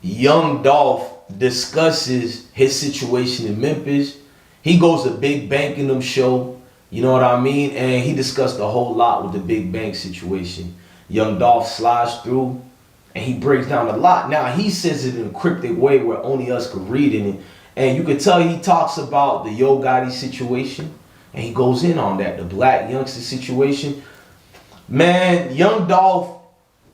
Young Dolph discusses his situation in Memphis. He goes to Big Bank in them show. You know what I mean? And he discussed a whole lot with the Big Bank situation. Young Dolph slides through and he breaks down a lot. Now he says it in a cryptic way where only us could read in it. And you can tell he talks about the Yo Gotti situation. And he goes in on that. The Blac Youngsta situation. Man, Young Dolph,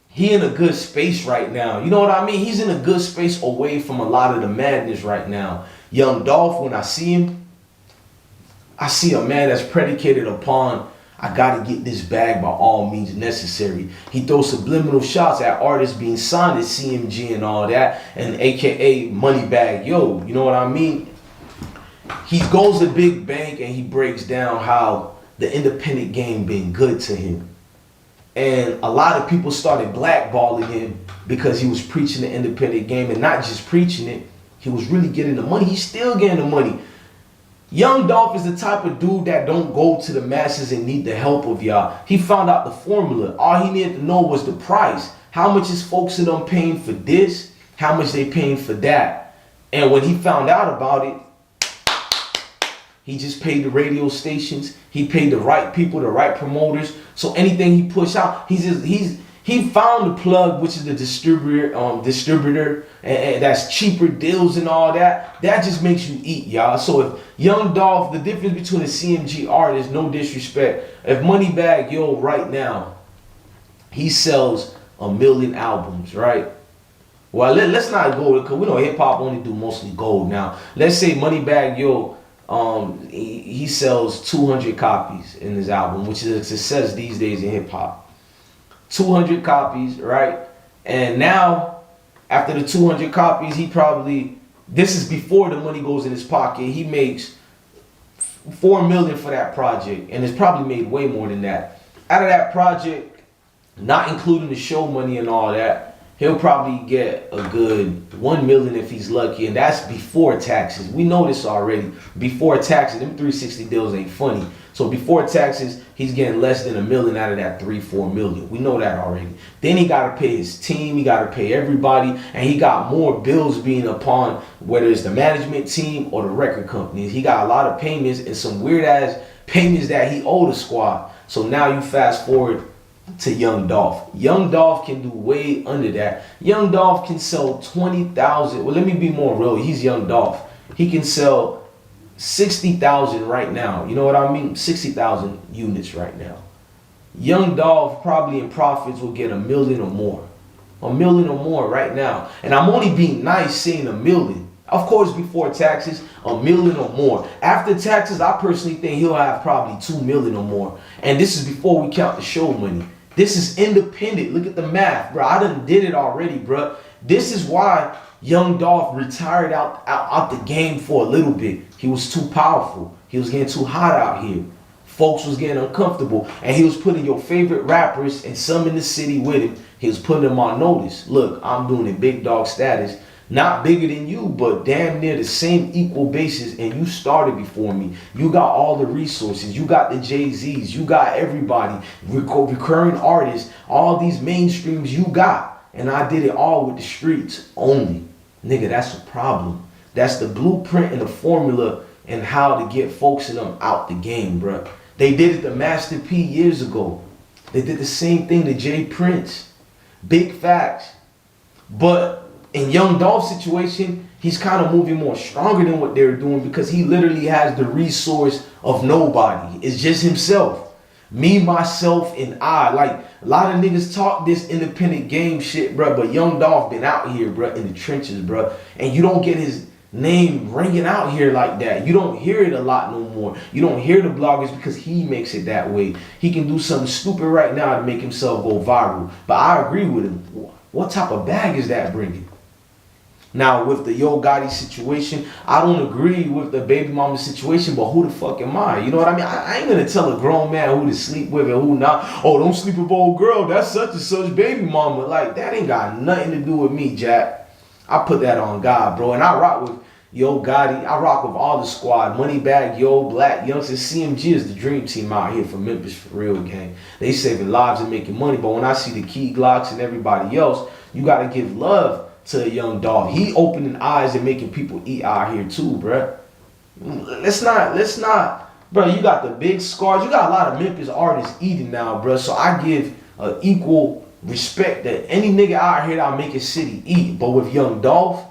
he in a good space right now. You know what I mean? He's in a good space away from a lot of the madness right now. Young Dolph, when I see him, I see a man that's predicated upon, I gotta get this bag by all means necessary. He throws subliminal shots at artists being signed at CMG and all that, and AKA Moneybagg Yo. You know what I mean? He goes to Big Bank and he breaks down how the independent game been good to him. And a lot of people started blackballing him because he was preaching the independent game, and not just preaching it, he was really getting the money. He's still getting the money. Young Dolph is the type of dude that don't go to the masses and need the help of y'all. He found out the formula. All he needed to know was the price. How much is folks in them paying for this? How much they paying for that? And when he found out about it, he just paid the radio stations. He paid the right people, the right promoters. So anything he push out, he found the plug, which is the distributor, and that's cheaper deals and all that. That just makes you eat, y'all. So if Young Dolph, the difference between a CMG artist, no disrespect, if Moneybagg Yo right now, he sells 1 million albums, right? Well, let's not go, because we know hip hop only do mostly gold now. Let's say Moneybagg Yo, he sells 200 copies in his album, which is a success these days in hip hop. 200 copies, right? And now, after the 200 copies, he probably, this is before the money goes in his pocket, he makes $4 million for that project, and it's probably made way more than that. Out of that project, not including the show money and all that, he'll probably get a good $1 million if he's lucky, and that's before taxes. We know this already. Before taxes, them 360 deals ain't funny. So before taxes, he's getting less than $1 million out of that $3-4 million. We know that already. Then he got to pay his team, he got to pay everybody, and he got more bills being upon, whether it's the management team or the record companies. He got a lot of payments and some weird ass payments that he owed the squad. So now you fast forward to Young Dolph. Young Dolph can do way under that. Young Dolph can sell 20,000. Well, let me be more real. He's Young Dolph. He can sell 60,000 right now. You know what I mean? 60,000 units right now. Young Dolph probably in profits will get $1 million or more. $1 million or more right now. And I'm only being nice saying $1 million. Of course, before taxes, $1 million or more. After taxes, I personally think he'll have probably $2 million or more. And this is before we count the show money. This is independent. Look at the math, bro. I done did it already, bro. This is why Young Dolph retired out the game for a little bit. He was too powerful. He was getting too hot out here. Folks was getting uncomfortable. And he was putting your favorite rappers and some in the city with him. He was putting them on notice. Look, I'm doing it big dog status. Not bigger than you, but damn near the same equal basis, and you started before me. You got all the resources. You got the Jay-Z's. You got everybody. Recurring artists. All these mainstreams you got. And I did it all with the streets only. Nigga, that's a problem. That's the blueprint and the formula and how to get folks in them out the game, bruh. They did it to Master P years ago. They did the same thing to Jay Prince. Big facts. But in Young Dolph's situation, he's kind of moving more stronger than what they're doing because he literally has the resource of nobody. It's just himself. Me, myself, and I. Like, a lot of niggas talk this independent game shit, bro. But Young Dolph been out here, bro, in the trenches, bro. And you don't get his name ringing out here like that. You don't hear it a lot no more. You don't hear the bloggers because he makes it that way. He can do something stupid right now to make himself go viral. But I agree with him. What type of bag is that bringing? Now, with the Yo Gotti situation, I don't agree with the baby mama situation, but who the fuck am I? You know what I mean? I ain't gonna tell a grown man who to sleep with and who not. Oh, don't sleep with old girl. That's such and such baby mama. Like, that ain't got nothing to do with me, Jack. I put that on God, bro. And I rock with Yo Gotti. I rock with all the squad. Moneybagg Yo, Blac Youngsta. CMG is the dream team out here from Memphis for real, gang. They saving lives and making money. But when I see the Key Glocks and everybody else, you gotta give love to a young Dolph. He opening eyes and making people eat out here too, bruh. Let's not, bro. You got the big scars. You got a lot of Memphis artists eating now, bro. So I give equal respect that any nigga out here that'll make a city eat. But with young Dolph,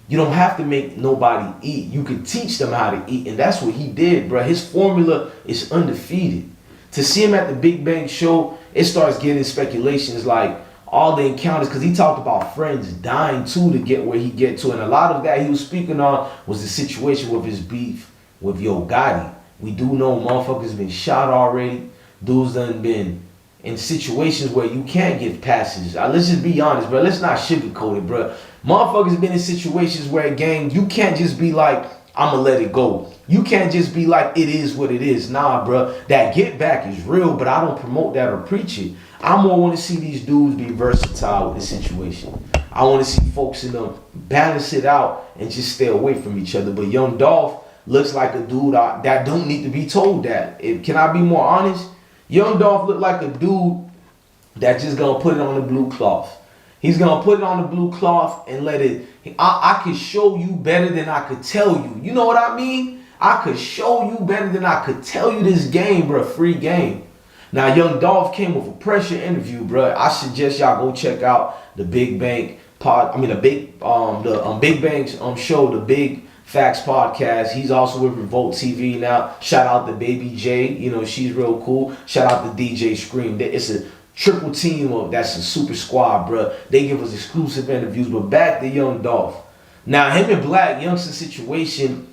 you don't have to make nobody eat. You can teach them how to eat, and that's what he did, bro. His formula is undefeated. To see him at the Big Bang show, it starts getting speculations like all the encounters, because he talked about friends dying too to get where he get to, and a lot of that he was speaking on was the situation with his beef with Yo Gotti. We do know motherfuckers been shot already. Dudes done been in situations where you can't give passes. Let's just be honest, bro. Let's not sugarcoat it, bro. Motherfuckers been in situations where, gang, you can't just be like, I'ma let it go. You can't just be like, it is what it is. Nah, bro. That get back is real, but I don't promote that or preach it. I more want to see these dudes be versatile with the situation. I want to see folks in them balance it out and just stay away from each other. But young Dolph looks like a dude that don't need to be told that. Can I be more honest? Young Dolph look like a dude that just gonna put it on the blue cloth. He's gonna put it on the blue cloth and let it. I could show you better than I could tell you. You know what I mean? I could show you better than I could tell you this game, bro. Free game. Now, young Dolph came with a pressure interview, bro. I suggest y'all go check out the Big Bang Big Bang's show, the Big Facts podcast. He's also with Revolt TV now. Shout out to Baby J. You know, she's real cool. Shout out to DJ Scream. It's a triple team that's a super squad, bro. They give us exclusive interviews. But back to young Dolph. Now, him and Blac Youngsta situation,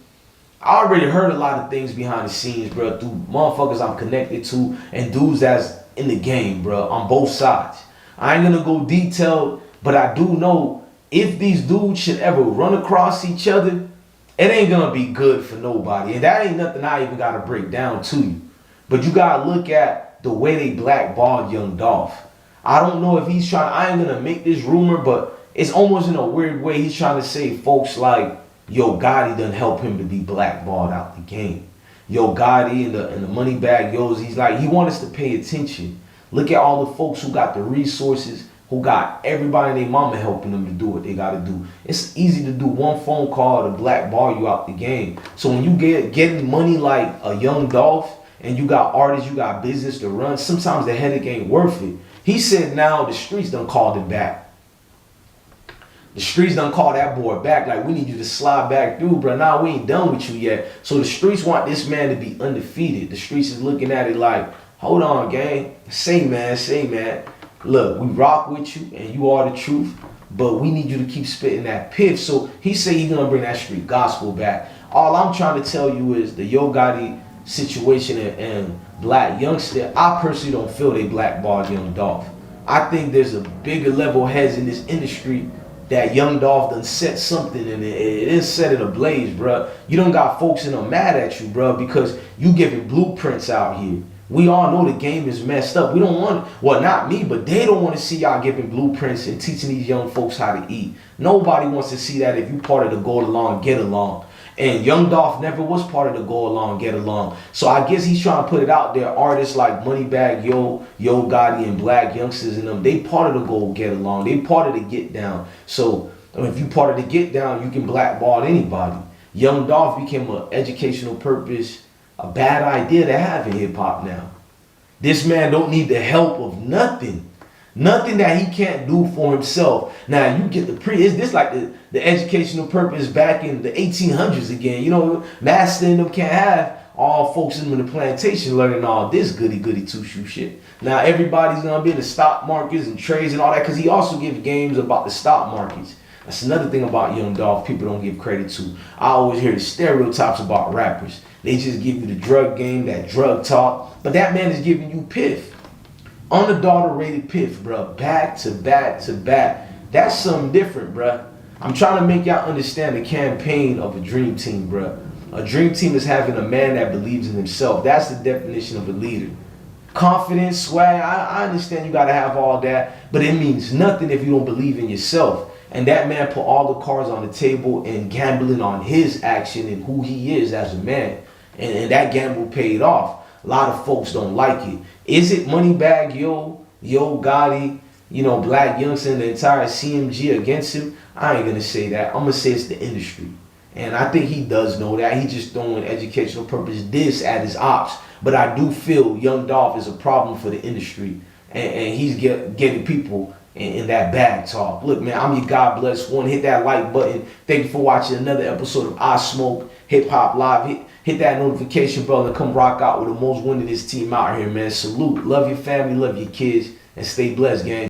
I already heard a lot of things behind the scenes, bro, through motherfuckers I'm connected to and dudes that's in the game, bro, on both sides. I ain't gonna go detailed, but I do know if these dudes should ever run across each other, it ain't gonna be good for nobody. And that ain't nothing I even gotta break down to you. But you gotta look at the way they blackballed young Dolph. I don't know if he's trying, I ain't gonna make this rumor, but it's almost in a weird way he's trying to say folks like Yo Gotti done help him to be blackballed out the game. Yo Gotti and the Moneybagg Yos, he's like, he wants us to pay attention. Look at all the folks who got the resources, who got everybody and their mama helping them to do what they gotta do. It's easy to do one phone call to blackball you out the game. So when you getting money like a young Dolph and you got artists, you got business to run, sometimes the headache ain't worth it. He said now the streets done called him back. The streets done call that boy back, like, we need you to slide back through, bro. Nah, we ain't done with you yet. So the streets want this man to be undefeated. The streets is looking at it like, hold on, gang. Say, man. Look, we rock with you, and you are the truth, but we need you to keep spitting that piff. So he said he's gonna bring that street gospel back. All I'm trying to tell you is the Yo Gotti situation and Blac Youngsta, I personally don't feel they blackballed young Dolph. I think there's a bigger level heads in this industry that young Dolph done set something and it didn't set it ablaze, bro. You don't got folks in them mad at you, bro, because you giving blueprints out here. We all know the game is messed up. We don't want, well, not me, but they don't want to see y'all giving blueprints and teaching these young folks how to eat. Nobody wants to see that if you part of the go along, get along. And young Dolph never was part of the go along, get along. So I guess he's trying to put it out there. Artists like Moneybagg, Yo Gotti, and Blac Youngsters and them, they part of the go get along. They part of the get down. So if you part of the get down, you can blackball anybody. Young Dolph became an educational purpose, a bad idea to have in hip hop now. This man don't need the help of nothing. Nothing that he can't do for himself. Now you get it's this like the educational purpose back in the 1800s again. You know, Master and them can't have all folks in the plantation learning all this goody two-shoe shit. Now everybody's gonna be in the stock markets and trades and all that, because he also gives games about the stock markets. That's another thing about young Dolph people don't give credit to. I always hear the stereotypes about rappers. They just give you the drug game, that drug talk, but that man is giving you piff. Unadulterated piff, bro. Back to back to back. That's something different, bro. I'm trying to make y'all understand the campaign of a dream team, bro. A dream team is having a man that believes in himself. That's the definition of a leader. Confidence, swag, I understand you got to have all that, but it means nothing if you don't believe in yourself. And that man put all the cards on the table and gambling on his action and who he is as a man. And that gamble paid off. A lot of folks don't like it. Is it Moneybagg Yo Gotti, Blac Youngsta and the entire CMG against him, I ain't gonna say that. I'm gonna say it's the industry. And I think he does know that. He just throwing educational purpose this at his ops. But I do feel Young Dolph is a problem for the industry. And he's getting people in that bag talk. Look, man, I'm your God Bless One. Hit that like button. Thank you for watching another episode of I Smoke Hip Hop Live. Hit that notification bell and come rock out with the most winningest team out here, man. Salute. Love your family, love your kids, and stay blessed, gang.